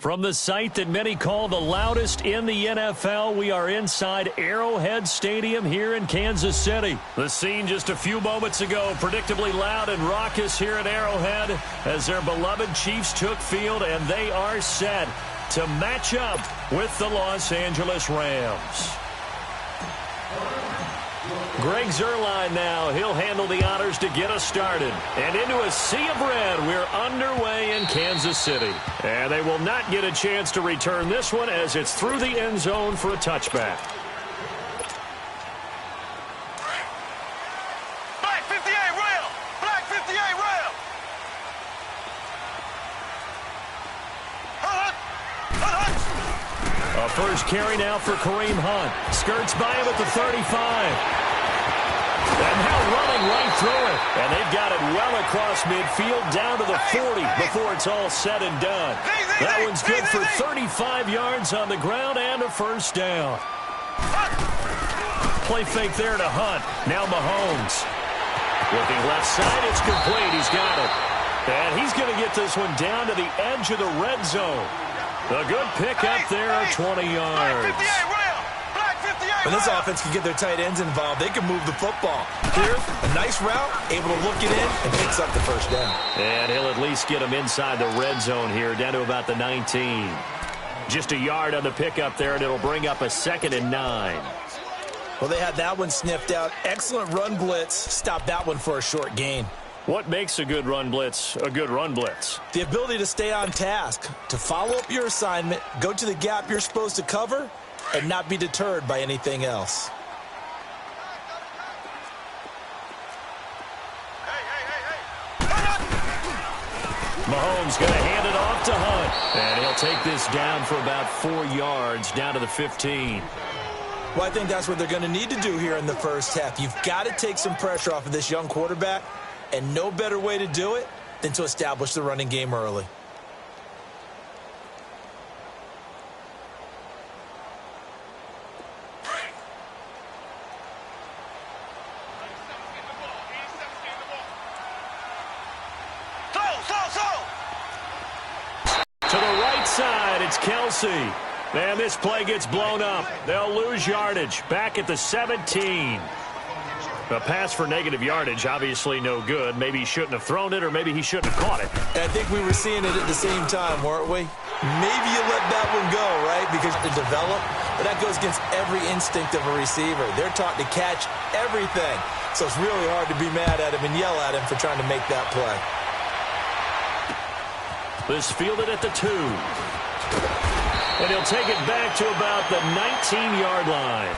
From the site that many call the loudest in the NFL, we are inside Arrowhead Stadium here in Kansas City. The scene just a few moments ago, predictably loud and raucous here at Arrowhead as their beloved Chiefs took field, and they are set to match up with the Los Angeles Rams. Greg Zuerlein now. He'll handle the honors to get us started. And into a sea of red, we're underway in Kansas City. And they will not get a chance to return this one as it's through the end zone for a touchback. Black 58 rail! Black 58 rail! A first carry now for Kareem Hunt. Skirts by him at the 35. And now running right through it. And they've got it well across midfield down to the 40 before it's all said and done. That one's good for 35 yards on the ground and a first down. Play fake there to Hunt. Now Mahomes. Looking left side, it's complete. He's got it. And he's going to get this one down to the edge of the red zone. A good pick up there at 20 yards. When this offense can get their tight ends involved, they can move the football. Here, a nice route, able to look it in, and picks up the first down. And he'll at least get him inside the red zone here, down to about the 19. Just a yard on the pickup there, and it'll bring up a 2nd and 9. Well, they had that one sniffed out. Excellent run blitz. Stopped that one for a short gain. What makes a good run blitz a good run blitz? The ability to stay on task, to follow up your assignment, go to the gap you're supposed to cover, and not be deterred by anything else. Mahomes going to hand it off to Hunt. And he'll take this down for about 4 yards, down to the 15. Well, I think that's what they're going to need to do here in the first half. You've got to take some pressure off of this young quarterback, and no better way to do it than to establish the running game early. To the right side, it's Kelsey. And this play gets blown up. They'll lose yardage. Back at the 17. A pass for negative yardage, obviously no good. Maybe he shouldn't have thrown it, or maybe he shouldn't have caught it. I think we were seeing it at the same time, weren't we? Maybe you let that one go, right, because to develop. But that goes against every instinct of a receiver. They're taught to catch everything. So it's really hard to be mad at him and yell at him for trying to make that play. This fielded at the 2. And he'll take it back to about the 19-yard line.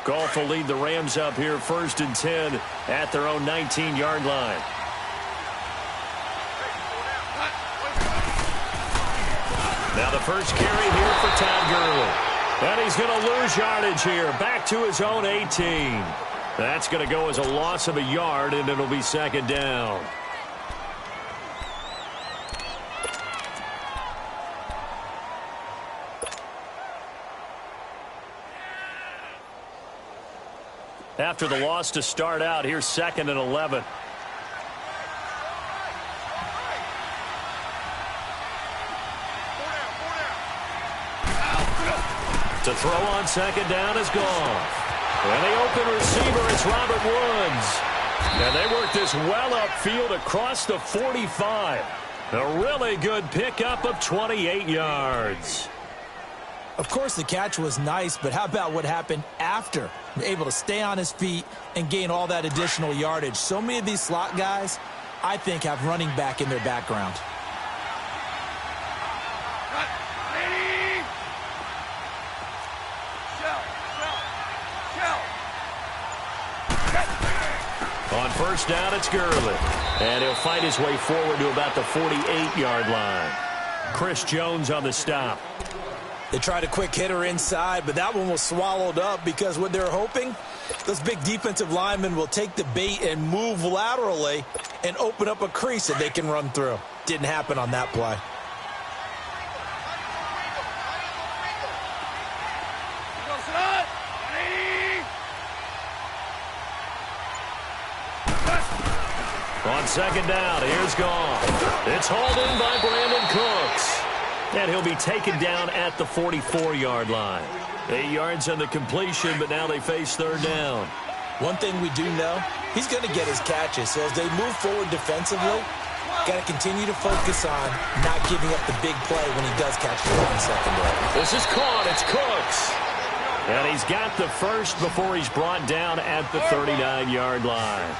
Goff will lead the Rams up here 1st and 10 at their own 19-yard line. Now the first carry here for Todd Gurley. And he's going to lose yardage here, back to his own 18. That's going to go as a loss of a yard, and it'll be 2nd down. After the loss to start out, here's 2nd and 11. To throw on 2nd down is Goff. And the open receiver is Robert Woods. And they work this well upfield across the 45. A really good pickup of 28 yards. Of course, the catch was nice, but how about what happened after? Able to stay on his feet and gain all that additional yardage. So many of these slot guys, I think, have running back in their background. On 1st down, it's Gurley. And he'll fight his way forward to about the 48-yard line. Chris Jones on the stop. They tried a quick hitter inside, but that one was swallowed up because what they're hoping, those big defensive linemen will take the bait and move laterally and open up a crease that they can run through. Didn't happen on that play. On second down, here's Goff. It's hauled in by Brandon Cooks. And he'll be taken down at the 44-yard line. 8 yards on the completion, but now they face third down. One thing we do know, he's going to get his catches. So as they move forward defensively, got to continue to focus on not giving up the big play when he does catch the ball in secondary. This is caught. It's Cooks. And he's got the first before he's brought down at the 39-yard line.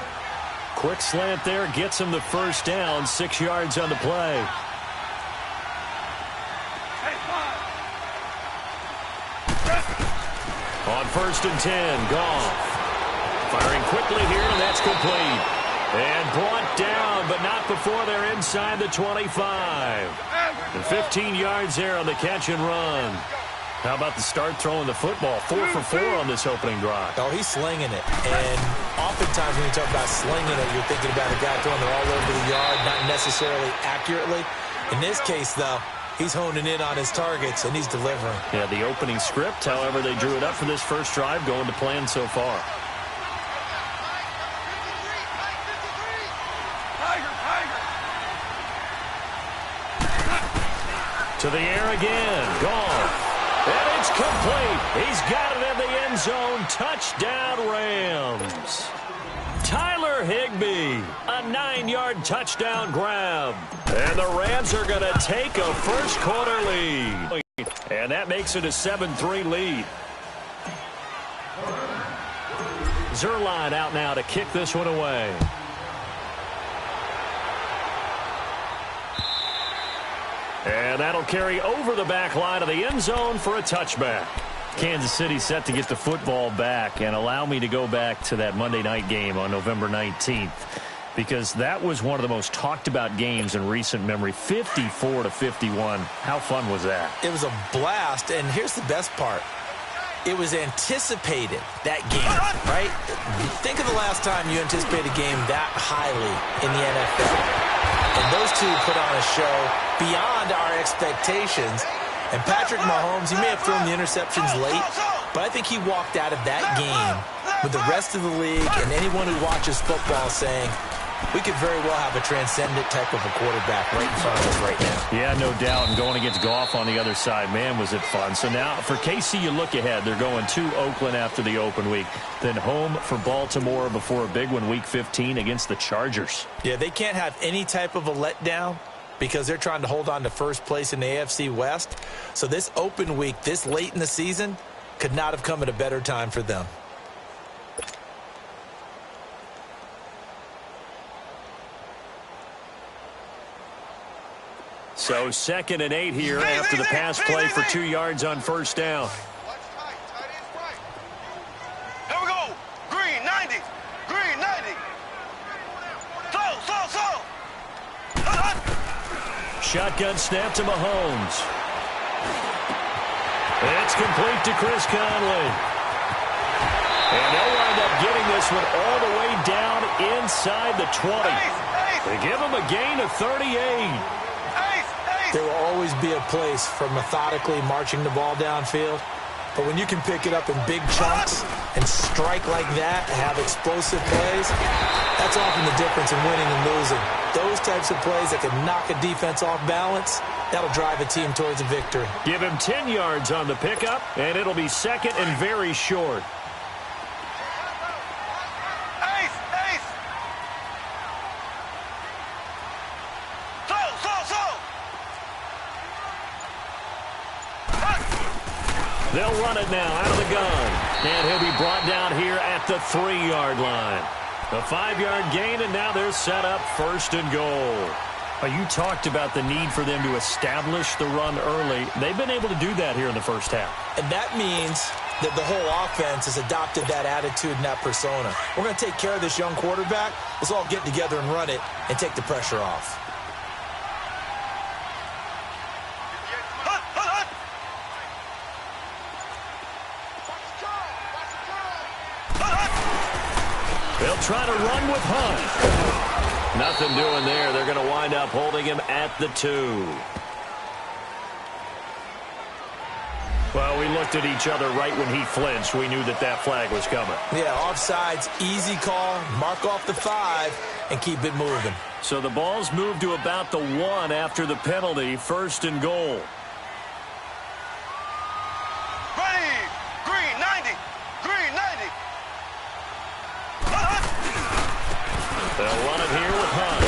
Quick slant there gets him the first down, 6 yards on the play. On first and 10, Goff. Firing quickly here, and that's complete. And brought down, but not before they're inside the 25. And 15 yards there on the catch and run. How about the start throwing the football? 4 for 4 on this opening drive. Oh, he's slinging it. And oftentimes when you talk about slinging it, you're thinking about a guy throwing it all over the yard, not necessarily accurately. In this case, though, he's honing in on his targets, and he's delivering. Yeah, the opening script, however, they drew it up for this first drive, going to plan so far. To the air again. Goff. And it's complete. He's got it in the end zone. Touchdown, Rams. Tyler Higbee, a 9-yard touchdown grab. And the Rams are going to take a first-quarter lead. And that makes it a 7-3 lead. Zerline out now to kick this one away. And that'll carry over the back line of the end zone for a touchback. Kansas City set to get the football back, and allow me to go back to that Monday night game on November 19th, because that was one of the most talked about games in recent memory. 54-51. How fun was that? It was a blast, and here's the best part. It was anticipated, that game, right? Think of the last time you anticipated a game that highly in the NFL. And those two put on a show beyond our expectations. And Patrick Mahomes, he may have thrown the interceptions late, but I think he walked out of that game with the rest of the league and anyone who watches football saying, we could very well have a transcendent type of a quarterback right in front of us right now. Yeah, no doubt. And going against Goff on the other side, man, was it fun. So now for KC, you look ahead. They're going to Oakland after the open week. Then home for Baltimore before a big one, Week 15 against the Chargers. Yeah, they can't have any type of a letdown because they're trying to hold on to first place in the AFC West. So this open week, this late in the season, could not have come at a better time for them. So 2nd and 8 here after the pass play for 2 yards on first down. Here we go. Green 90. Green 90. Slow. Shotgun snap to Mahomes. It's complete to Chris Conley. And they'll wind up getting this one all the way down inside the 20. They give him a gain of 38. There will always be a place for methodically marching the ball downfield. But when you can pick it up in big chunks and strike like that, have explosive plays, that's often the difference in winning and losing. Those types of plays that can knock a defense off balance, that'll drive a team towards a victory. Give him 10 yards on the pickup, and it'll be 2nd and very short. They'll run it now out of the gun. And he'll be brought down here at the 3-yard line. A 5-yard gain, and now they're set up 1st and goal. You talked about the need for them to establish the run early. They've been able to do that here in the first half. And that means that the whole offense has adopted that attitude and that persona. We're going to take care of this young quarterback. Let's all get together and run it and take the pressure off. They'll try to run with Hunt. Nothing doing there. They're going to wind up holding him at the 2. Well, we looked at each other right when he flinched. We knew that that flag was coming. Yeah, offsides, easy call, mark off the 5, and keep it moving. So the ball's moved to about the 1 after the penalty, 1st and goal. Ready, green 90, green 90. They'll run it here with Hunt.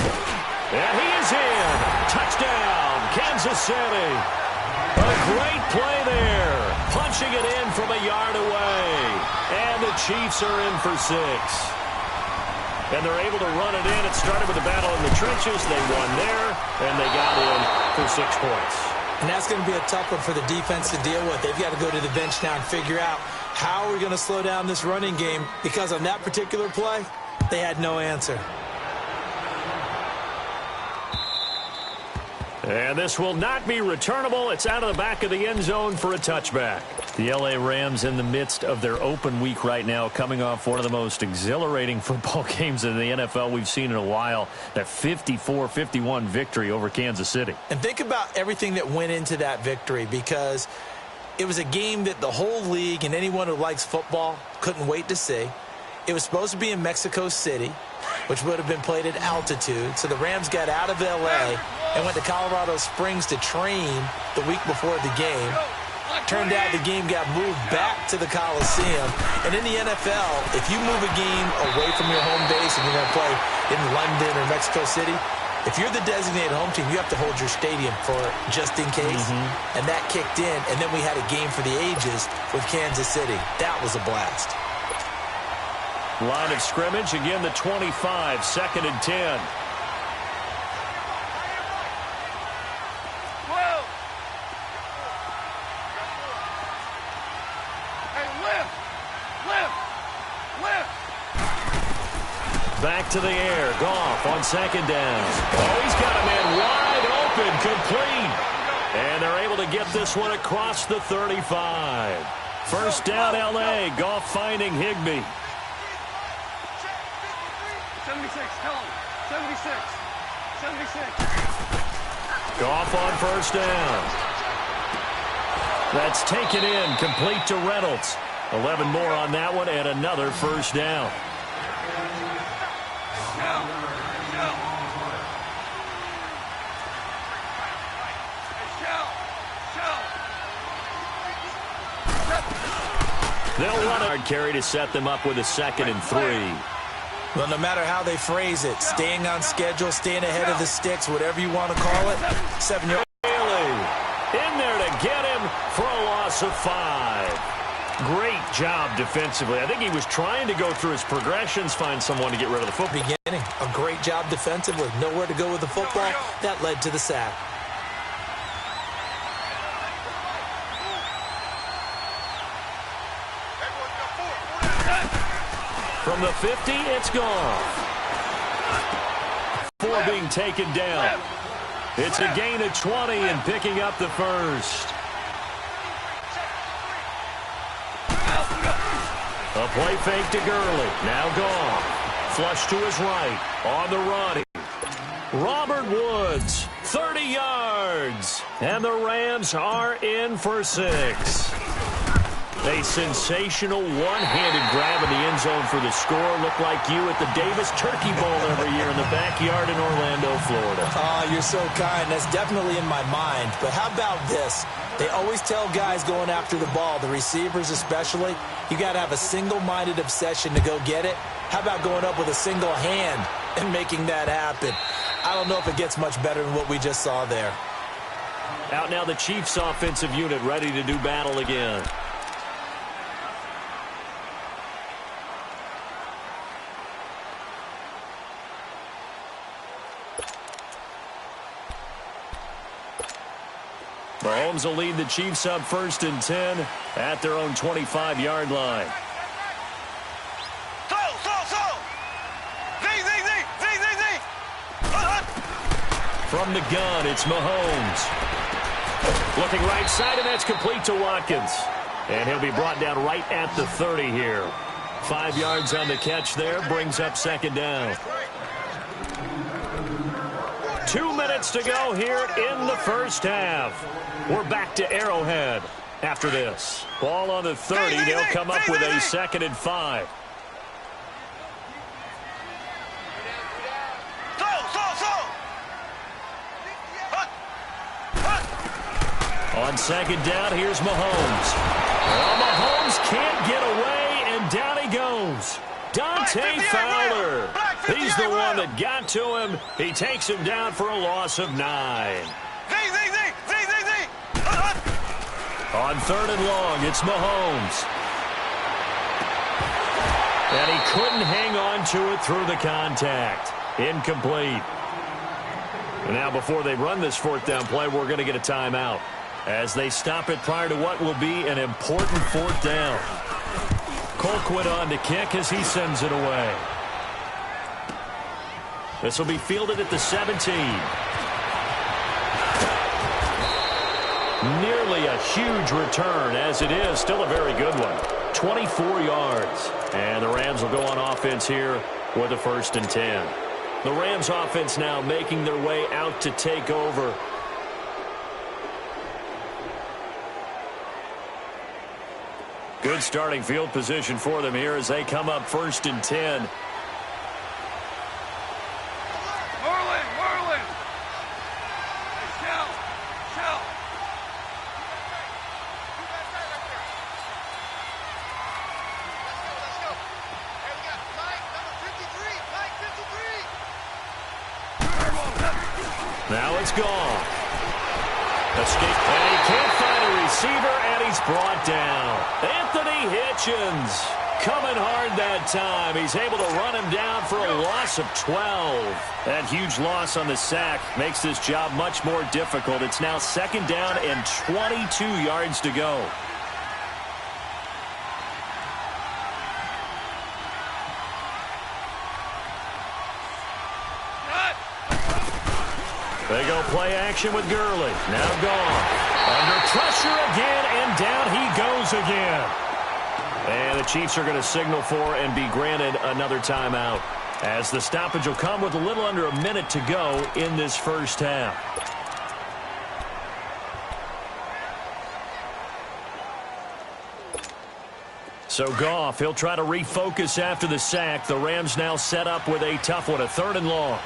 And he is in. Touchdown, Kansas City. A great play there. Punching it in from a yard away. And the Chiefs are in for 6. And they're able to run it in. It started with a battle in the trenches. They won there, and they got in for 6 points. And that's going to be a tough one for the defense to deal with. They've got to go to the bench now and figure out how we're going to slow down this running game, because on that particular play, they had no answer. And this will not be returnable. It's out of the back of the end zone for a touchback. The L.A. Rams in the midst of their open week right now, coming off one of the most exhilarating football games in the NFL we've seen in a while, that 54-51 victory over Kansas City. And think about everything that went into that victory, because it was a game that the whole league and anyone who likes football couldn't wait to see. It was supposed to be in Mexico City, which would have been played at altitude. So the Rams got out of L.A. and went to Colorado Springs to train the week before the game. Turned out the game got moved back to the Coliseum. And in the NFL, if you move a game away from your home base and you're going to play in London or Mexico City, if you're the designated home team, you have to hold your stadium for just in case. And that kicked in, and then we had a game for the ages with Kansas City. That was a blast. Line of scrimmage, again the 25, 2nd and 10. Back to the air. Goff on 2nd down. Oh, he's got a man wide open, complete. And they're able to get this one across the 35. 1st down, L.A. Goff finding Higbee. 76, tell him. 76. 76. Goff on 1st down. That's taken in, complete to Reynolds. 11 more on that one, and another 1st down. They'll run a hard carry to set them up with a 2nd and 3. Well, no matter how they phrase it, staying on schedule, staying ahead of the sticks, whatever you want to call it, 7-yard. In there to get him for a loss of 5. Great job defensively. I think he was trying to go through his progressions, find someone to get rid of the football. Beginning, a great job defensively. Nowhere to go with the football. That led to the sack. From the 50, it's gone. 4 being taken down. It's a gain of 20 and picking up the 1st. A play fake to Gurley. Now gone. Flush to his right. On the run. Robert Woods, 30 yards. And the Rams are in for 6. A sensational one-handed grab in the end zone for the score. Looked like you at the Davis Turkey Bowl every year in the backyard in Orlando, Florida. Oh, you're so kind. That's definitely in my mind. But how about this? They always tell guys going after the ball, the receivers especially, you got to have a single-minded obsession to go get it. How about going up with a single hand and making that happen? I don't know if it gets much better than what we just saw there. Out now the Chiefs offensive unit ready to do battle again. Mahomes will lead the Chiefs up 1st and 10 at their own 25-yard line. From the gun, it's Mahomes. Looking right side, and that's complete to Watkins. And he'll be brought down right at the 30 here. 5 yards on the catch there, brings up 2nd down. 2 minutes to go here in the 1st half. We're back to Arrowhead. after this. Ball on the 30. They'll come up with a 2nd and 5. On 2nd down, here's Mahomes. Well, Mahomes can't get away, and down he goes. Dante Fowler. He's the one that got to him. He takes him down for a loss of 9. On 3rd and long, it's Mahomes. And he couldn't hang on to it through the contact. Incomplete. And now before they run this 4th down play, we're going to get a timeout as they stop it prior to what will be an important 4th down. Colquitt on to kick as he sends it away. This will be fielded at the 17. Nearly a huge return, as it is still a very good one. 24 yards. And the Rams will go on offense here with a 1st and 10. The Rams offense now making their way out to take over. Good starting field position for them here as they come up 1st and 10. Now it's gone. Escape, and he can't find a receiver, and he's brought down. Anthony Hitchens coming hard that time. He's able to run him down for a loss of 12. That huge loss on the sack makes this job much more difficult. It's now 2nd down and 22 yards to go. They go play action with Gurley. Now gone. Under pressure again, and down he goes again. And the Chiefs are going to signal for and be granted another timeout, as the stoppage will come with a little under a minute to go in this 1st half. So Goff, he'll try to refocus after the sack. The Rams now set up with a tough one, a 3rd and long.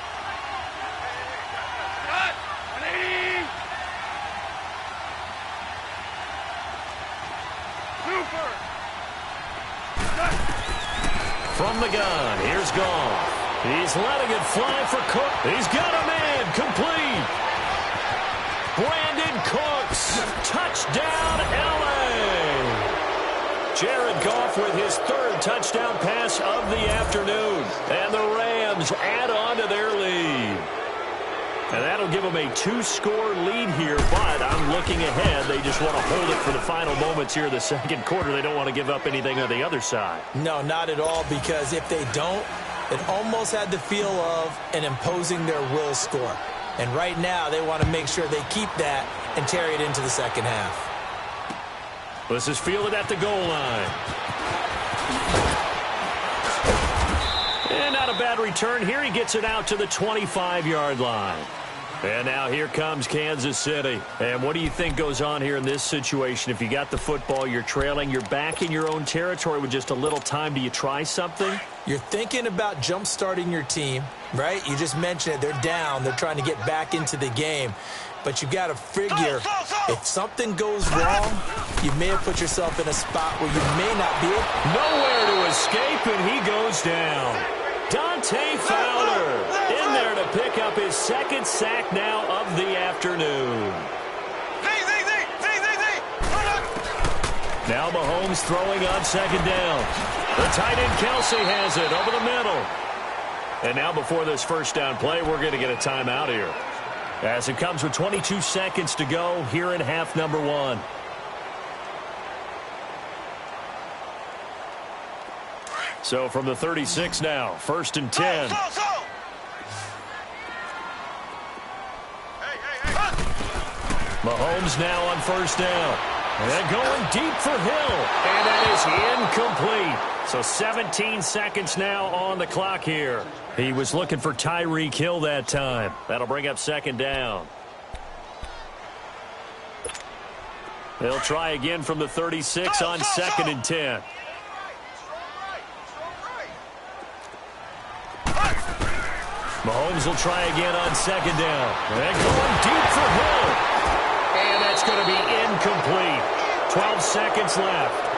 From the gun, here's Goff. He's letting it fly for Cook. He's got a man, complete. Brandon Cooks, touchdown L.A. Jared Goff with his 3rd touchdown pass of the afternoon. And the Rams add on to their lead. And that'll give them a 2-score lead here, but I'm looking ahead. They just want to hold it for the final moments here in the 2nd quarter. They don't want to give up anything on the other side. No, not at all, because if they don't, it almost had the feel of an imposing their will score. And right now, they want to make sure they keep that and carry it into the 2nd half. This is fielded at the goal line. And not a bad return here. He gets it out to the 25-yard line. And now here comes Kansas City. And what do you think goes on here in this situation? If you got the football, you're trailing, you're back in your own territory with just a little time. Do you try something? You're thinking about jump-starting your team, right? You just mentioned it. They're down. They're trying to get back into the game. But you've got to figure, if something goes wrong, you may have put yourself in a spot where you may not be able. Nowhere to escape, and he goes down. Dante Fowler in there to pick up his 2nd sack now of the afternoon. Now Mahomes throwing on 2nd down. The tight end Kelsey has it over the middle. And now before this 1st down play, we're going to get a timeout here, as it comes with 22 seconds to go here in half number 1. So from the 36 now, 1st and 10. Mahomes now on 1st down. And going deep for Hill. And that is incomplete. So 17 seconds now on the clock here. He was looking for Tyreek Hill that time. That'll bring up 2nd down. They'll try again from the 36 on 2nd and 10. Mahomes will try again on 2nd down. And going deep for Hill. And that's going to be incomplete. 12 seconds left.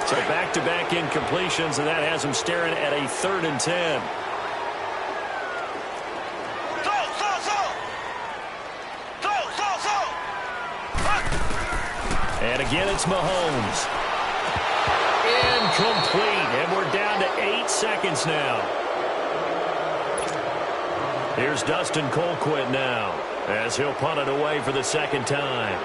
So back-to-back incompletions, and that has him staring at a 3rd and 10. And again, it's Mahomes. Incomplete, and we're down to 8 seconds now. Here's Dustin Colquitt now, as he'll punt it away for the 2nd time.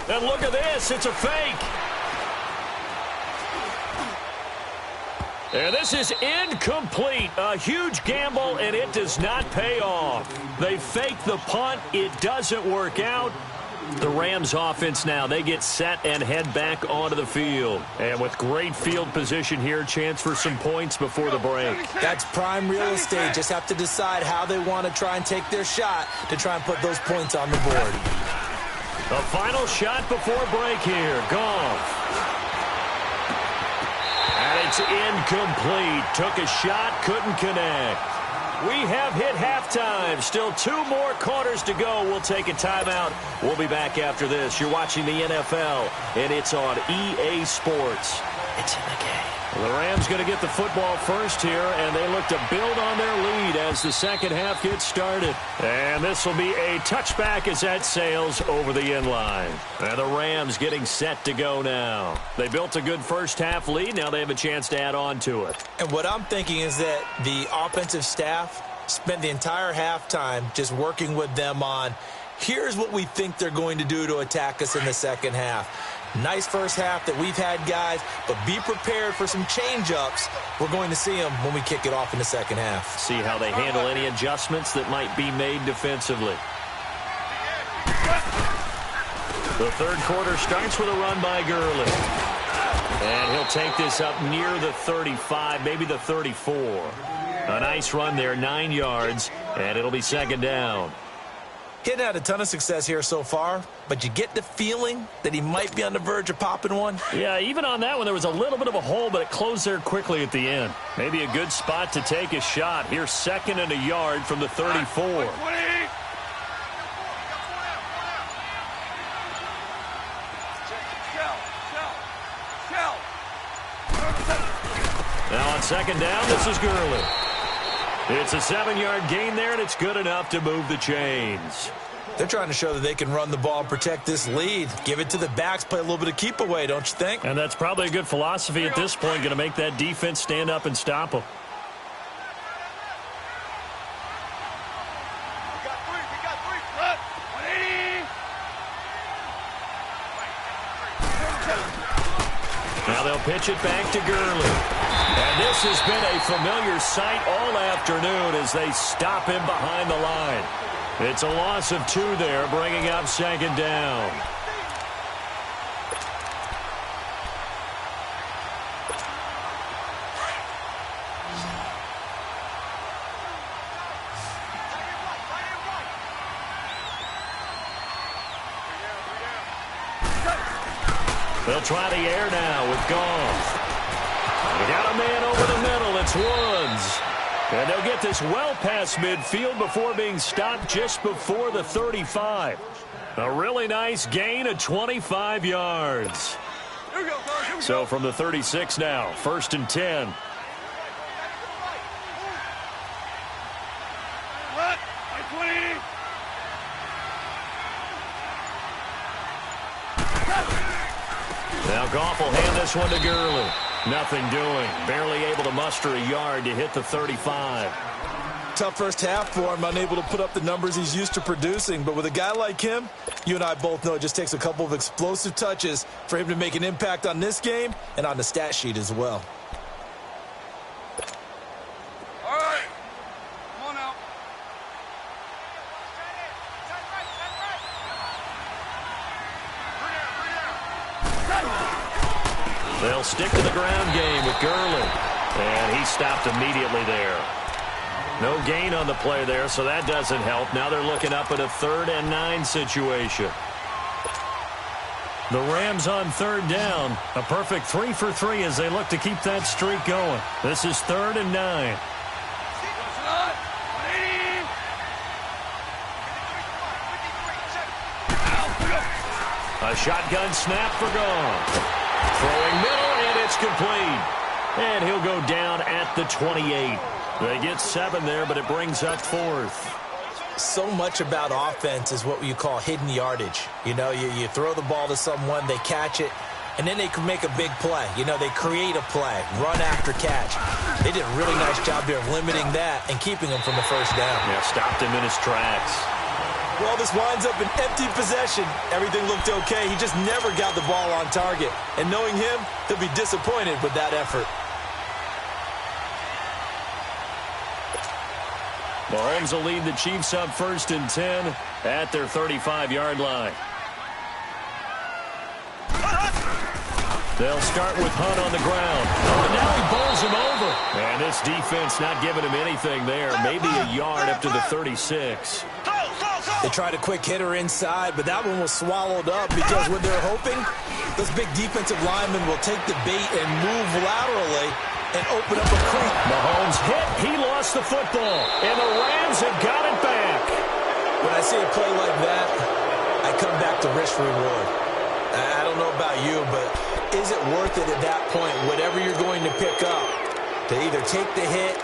And look at this, it's a fake. And this is incomplete. A huge gamble, and it does not pay off. They fake the punt. It doesn't work out. The Rams offense now, they get set and head back onto the field. And with great field position here, chance for some points before the break. That's prime real estate. Just have to decide how they want to try and take their shot to try and put those points on the board. A final shot before break here. Goff. And it's incomplete. Took a shot, couldn't connect. We have hit halftime. Still 2 more quarters to go. We'll take a timeout. We'll be back after this. You're watching the NFL, and it's on EA Sports. It's in the game. The Rams going to get the football first here, and they look to build on their lead as the second half gets started. And this will be a touchback as that sails over the end line. And the Rams getting set to go now. They built a good first half lead. Now they have a chance to add on to it. And what I'm thinking is that the offensive staff spent the entire halftime just working with them on, here's what we think they're going to do to attack us in the second half. Nice first half that we've had, guys, but be prepared for some change-ups. We're going to see them when we kick it off in the second half. See how they handle any adjustments that might be made defensively. The third quarter starts with a run by Gurley. And he'll take this up near the 35, maybe the 34. A nice run there, 9 yards, and it'll be 2nd down. He hadn't had a ton of success here so far, but you get the feeling that he might be on the verge of popping one. Yeah, even on that one, there was a little bit of a hole, but it closed there quickly at the end. Maybe a good spot to take a shot. Here's 2nd and a yard from the 34. Now on 2nd down, this is Gurley. It's a 7-yard gain there, and it's good enough to move the chains. They're trying to show that they can run the ball and protect this lead. Give it to the backs, play a little bit of keep away, don't you think? And that's probably a good philosophy at this point, going to make that defense stand up and stop them. Now they'll pitch it back to Gurley. And this has been a familiar sight all afternoon as they stop him behind the line. It's a loss of 2 there, bringing up 2nd down. They'll try the air now with Goff. They got a man over the middle. It's Woods. And they'll get this well past midfield before being stopped just before the 35. A really nice gain of 25 yards. So from the 36 now, 1st and 10. Now Goff will hand this one to Gurley. Nothing doing. Barely able to muster a yard to hit the 35. Tough first half for him, unable to put up the numbers he's used to producing. But with a guy like him, you and I both know it just takes a couple of explosive touches for him to make an impact on this game and on the stat sheet as well. All right. Come on now. They'll stick to the ground game with Gurley. And he stopped immediately there. No gain on the play there, so that doesn't help. Now they're looking up at a 3rd and 9 situation. The Rams on 3rd down. A perfect 3 for 3 as they look to keep that streak going. This is 3rd and 9. A shotgun snap for Gone. Throwing middle, and it's complete. And he'll go down at the 28. They get 7 there, but it brings up 4th. So much about offense is what you call hidden yardage. You know, you throw the ball to someone, they catch it, and then they can make a big play. You know, they create a play, run after catch. They did a really nice job there of limiting that and keeping him from the first down. Yeah, stopped him in his tracks. Well, this winds up an empty possession. Everything looked okay. He just never got the ball on target. And knowing him, he'll be disappointed with that effort. Mahomes will lead the Chiefs up 1st and 10 at their 35-yard line. They'll start with Hunt on the ground. Oh, and now he bowls him over. And this defense not giving him anything there. Maybe a yard up to the 36. They tried a quick hitter inside, but that one was swallowed up because what they're hoping, those big defensive linemen will take the bait and move laterally and open up a creek. Mahomes hit. He lost the football. And the Rams have got it back. When I see a play like that, I come back to risk reward. I don't know about you, but is it worth it at that point, whatever you're going to pick up, to either take the hit,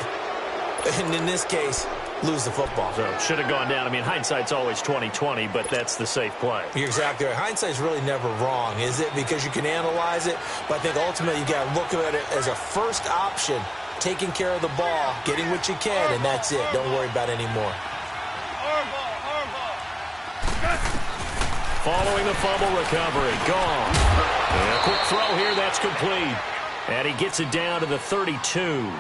and in this case, lose the football? So should have gone down. I mean, hindsight's always 20/20, but that's the safe play. You're exactly right. Hindsight's really never wrong, is it? Because you can analyze it, but I think ultimately you got to look at it as a first option, taking care of the ball, getting what you can, and that's it. Don't worry about any more. Following the fumble recovery, Gone. And a quick throw here, that's complete. And he gets it down to the 32.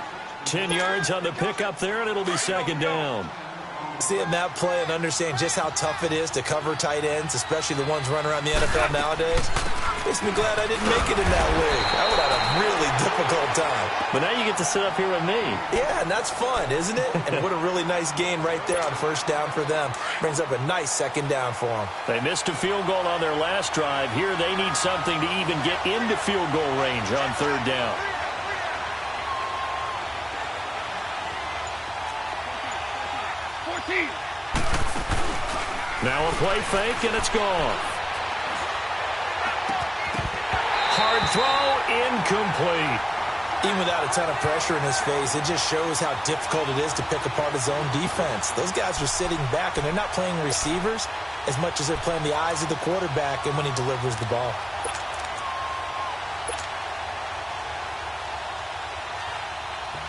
10 yards on the pickup there, and it'll be 2nd down. Seeing that play and understand just how tough it is to cover tight ends, especially the ones running around the NFL nowadays, makes me glad I didn't make it in that league. I would have had a really difficult time. But now you get to sit up here with me. Yeah, and that's fun, isn't it? And what a really nice gain right there on 1st down for them. Brings up a nice 2nd down for them. They missed a field goal on their last drive. Here they need something to even get into field goal range on 3rd down. Now a play fake, and it's gone. Hard throw, incomplete. Even without a ton of pressure in his face, it just shows how difficult it is to pick apart his own defense. Those guys are sitting back, and they're not playing receivers as much as they're playing the eyes of the quarterback and when he delivers the ball.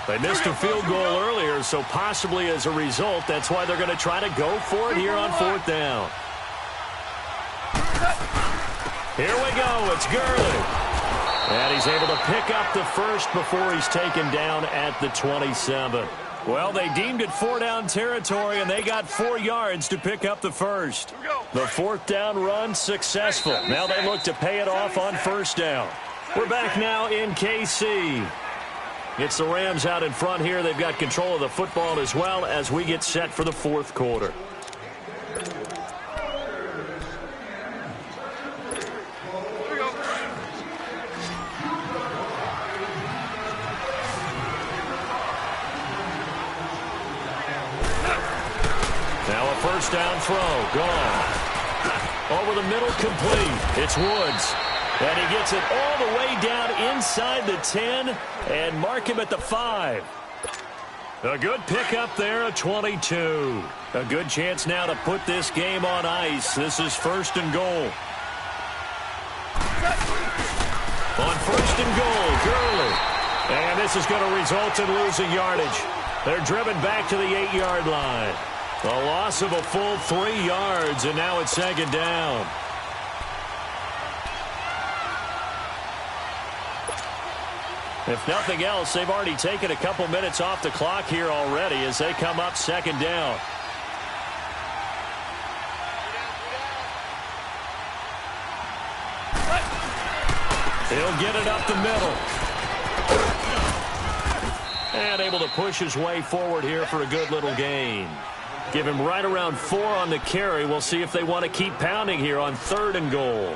They missed a field goal earlier, so possibly as a result, that's why they're going to try to go for it here on 4th down. Here we go. It's Gurley. And he's able to pick up the first before he's taken down at the 27. Well, they deemed it 4-down territory, and they got 4 yards to pick up the first. The 4th down run successful. Now they look to pay it off on 1st down. We're back now in KC. It's the Rams out in front here. They've got control of the football as well as we get set for the 4th quarter. Now a 1st down throw. Gone. Over the middle, complete. It's Woods. And he gets it all the way down inside the 10 and mark him at the 5. A good pickup there, a 22. A good chance now to put this game on ice. This is 1st and goal. On 1st and goal, Gurley. And this is going to result in losing yardage. They're driven back to the 8-yard line. A loss of a full 3 yards, and now it's 2nd down. If nothing else, they've already taken a couple minutes off the clock here already as they come up 2nd down. He'll get it up the middle. And able to push his way forward here for a good little gain. Give him right around 4 on the carry. We'll see if they want to keep pounding here on 3rd and goal.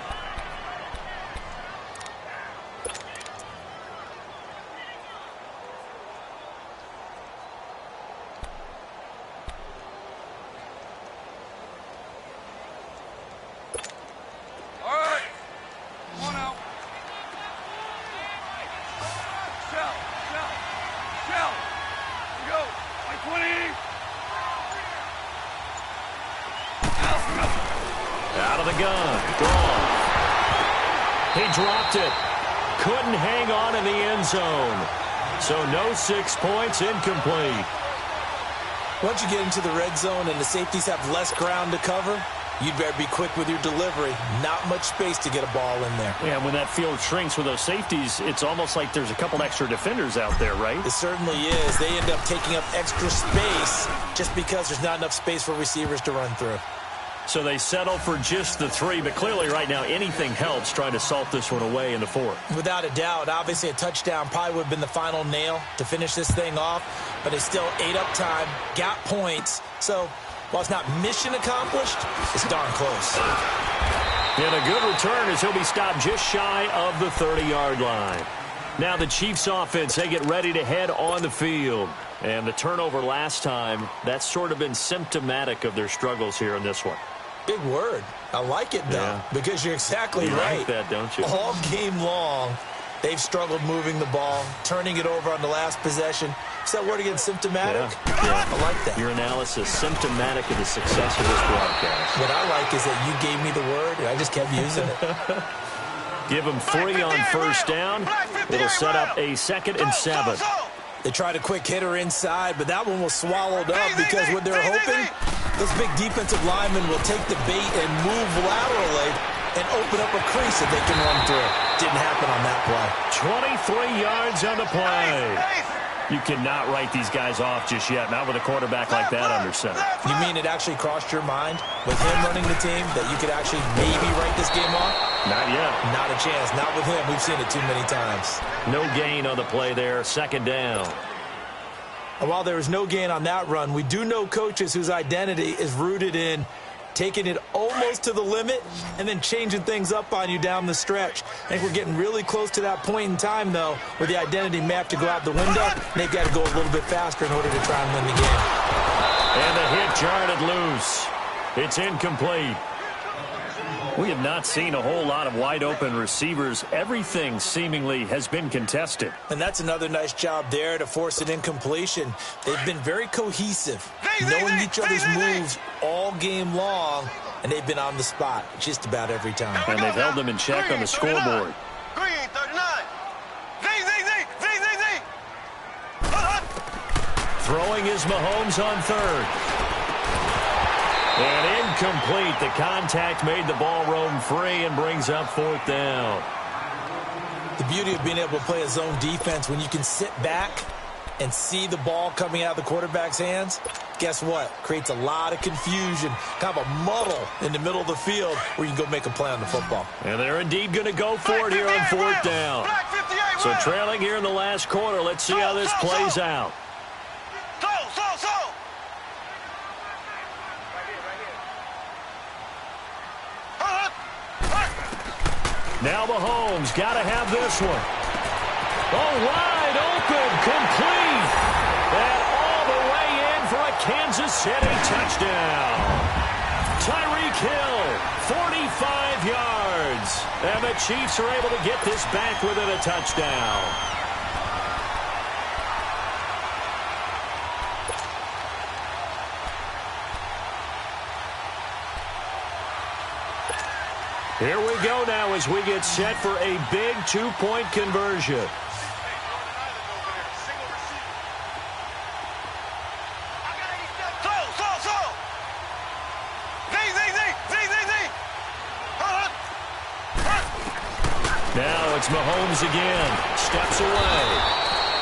Out of the gun. Gone. He dropped it. Couldn't hang on in the end zone. So no 6 points, incomplete. Once you get into the red zone and the safeties have less ground to cover, you'd better be quick with your delivery. Not much space to get a ball in there. Yeah, when that field shrinks with those safeties, it's almost like there's a couple extra defenders out there, right? It certainly is. They end up taking up extra space just because there's not enough space for receivers to run through. So they settle for just the 3, but clearly right now anything helps trying to salt this one away in the 4th. Without a doubt, obviously a touchdown probably would have been the final nail to finish this thing off, but they still ate up time, got points. So while it's not mission accomplished, it's darn close. And a good return as he'll be stopped just shy of the 30-yard line. Now the Chiefs offense, they get ready to head on the field. And the turnover last time, that's sort of been symptomatic of their struggles here in this one. Big word. I like it, though, because you're exactly right. You like that, don't you? All game long, they've struggled moving the ball, turning it over on the last possession. Is that word again, symptomatic? Yeah. I like that. Your analysis, symptomatic of the success of this broadcast. What I like is that you gave me the word, and I just kept using it. Give them 3 on first down. It'll set up a 2nd and 7. They tried a quick hitter inside, but that one was swallowed up because what they're hoping, this big defensive lineman will take the bait and move laterally and open up a crease that they can run through. Didn't happen on that play. 23 yards on the play. You cannot write these guys off just yet, not with a quarterback like that under center. You mean it actually crossed your mind with him running the team that you could actually maybe write this game off? Not yet. Not a chance. Not with him. We've seen it too many times. No gain on the play there. 2nd down. And while there was no gain on that run, we do know coaches whose identity is rooted in taking it almost to the limit and then changing things up on you down the stretch. I think we're getting really close to that point in time, though, where the identity may have to go out the window, and they've got to go a little bit faster in order to try and win the game. And the hit jarred loose. It's incomplete. We have not seen a whole lot of wide-open receivers. Everything seemingly has been contested. And that's another nice job there to force an incompletion. They've been very cohesive, knowing each other's moves all game long, and they've been on the spot just about every time. And they've held them in check on the scoreboard. Green, 39. Throwing is Mahomes on 3rd. And incomplete. The contact made the ball roam free and brings up 4th down. The beauty of being able to play a zone defense when you can sit back and see the ball coming out of the quarterback's hands, guess what? Creates a lot of confusion, kind of a muddle in the middle of the field where you can go make a play on the football. And they're indeed going to go for it here on 4th down. So trailing here in the last quarter. Let's see how this plays out. Now Mahomes got to have this one. Oh, wide open, complete. And all the way in for a Kansas City touchdown. Tyreek Hill, 45 yards. And the Chiefs are able to get this back within a touchdown. Here we go now as we get set for a big 2-point conversion. Now it's Mahomes again. Steps away.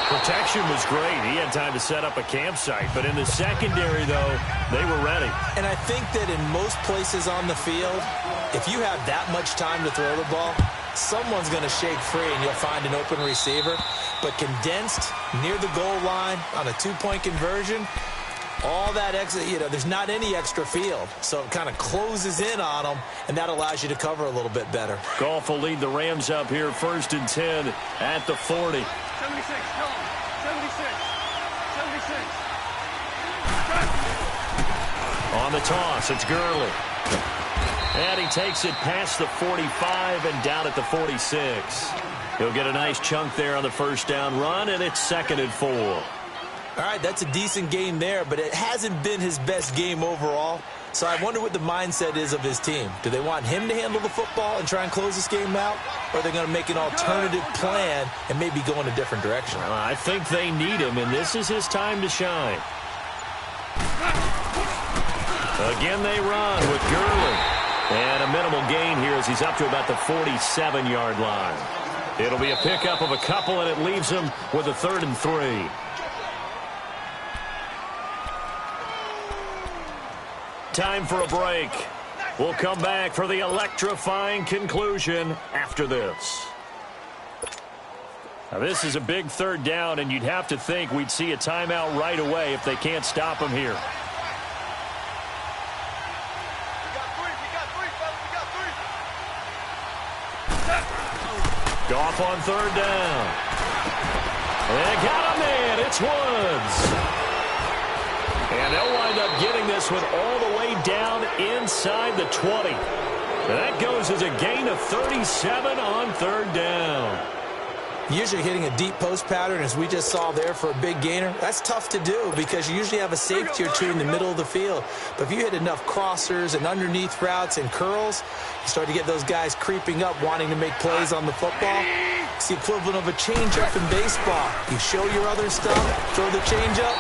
Protection was great. He had time to set up a campsite. But in the secondary, though, they were ready. And I think that in most places on the field, if you have that much time to throw the ball, someone's going to shake free and you'll find an open receiver. But condensed near the goal line on a two-point conversion, all that extra, there's not any extra field. So it kind of closes in on them, and that allows you to cover a little bit better. Goff will lead the Rams up here 1st and 10 at the 40. 76, come on. 76. 76. On the toss, it's Gurley. And he takes it past the 45 and down at the 46. He'll get a nice chunk there on the first down run, and it's 2nd and 4. All right, that's a decent game there, but it hasn't been his best game overall. So I wonder what the mindset is of his team. Do they want him to handle the football and try and close this game out? Or are they going to make an alternative plan and maybe go in a different direction? Well, I think they need him, and this is his time to shine. Again, they run with Gurley. And a minimal gain here as he's up to about the 47-yard line. It'll be a pickup of a couple, and it leaves him with a 3rd and 3. Time for a break. We'll come back for the electrifying conclusion after this. Now, this is a big 3rd down, and you'd have to think we'd see a timeout right away if they can't stop him here. Goff on 3rd down. They got a man. It's Woods. And they'll wind up getting this one all the way down inside the 20. And that goes as a gain of 37 on 3rd down. Usually hitting a deep post pattern, as we just saw there for a big gainer, that's tough to do because you usually have a safety or two in the middle of the field. But if you hit enough crossers and underneath routes and curls, you start to get those guys creeping up, wanting to make plays on the football. It's the equivalent of a changeup in baseball. You show your other stuff, throw the changeup,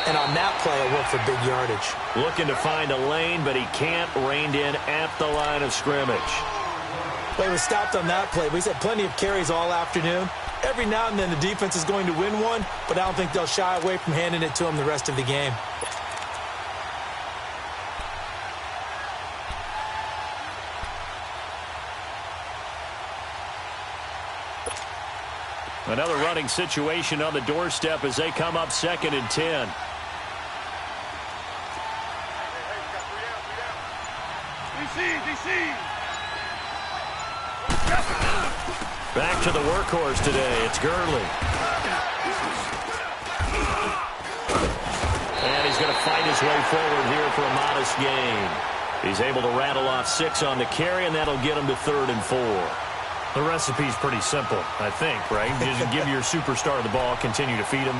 and on that play, it'll work for big yardage. Looking to find a lane, but he can't, reined in at the line of scrimmage. Well, he was stopped on that play, but he's had plenty of carries all afternoon. Every now and then the defense is going to win one, but I don't think they'll shy away from handing it to him the rest of the game. Another running situation on the doorstep as they come up 2nd and 10. DC. Back to the workhorse today. It's Gurley. And he's going to fight his way forward here for a modest gain. He's able to rattle off 6 on the carry, and that'll get him to 3rd and 4. The recipe's pretty simple, I think, right? Just give your superstar the ball, continue to feed him.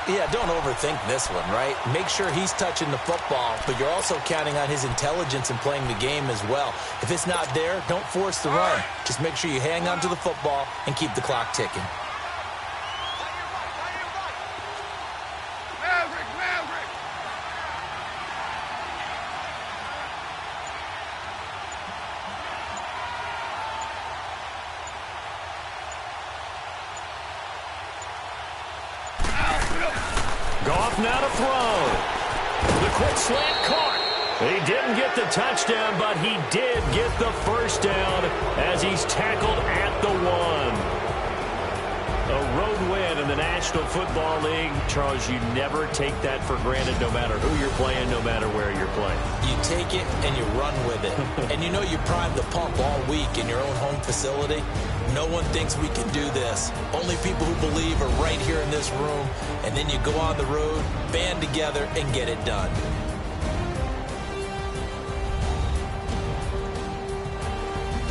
Yeah, don't overthink this one, right? Make sure he's touching the football, but you're also counting on his intelligence in playing the game as well. If it's not there, don't force the run. Just make sure you hang on to the football and keep the clock ticking. Goff now to throw. The quick slant caught. He didn't get the touchdown, but he did get the first down as he's tackled at the 1. A road win in the National Football League. Charles, you never take that for granted no matter who you're playing, no matter where you're playing. You take it and you run with it. And you know you primed the pump all week in your own home facility. No one thinks we can do this. Only people who believe are right here in this room. And then you go on the road, band together, and get it done.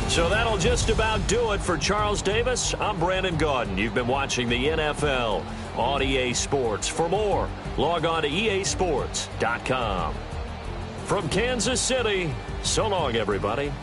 So that'll just about do it for Charles Davis. I'm Brandon Gaudin. You've been watching the NFL on EA Sports. For more, log on to easports.com. From Kansas City, so long, everybody.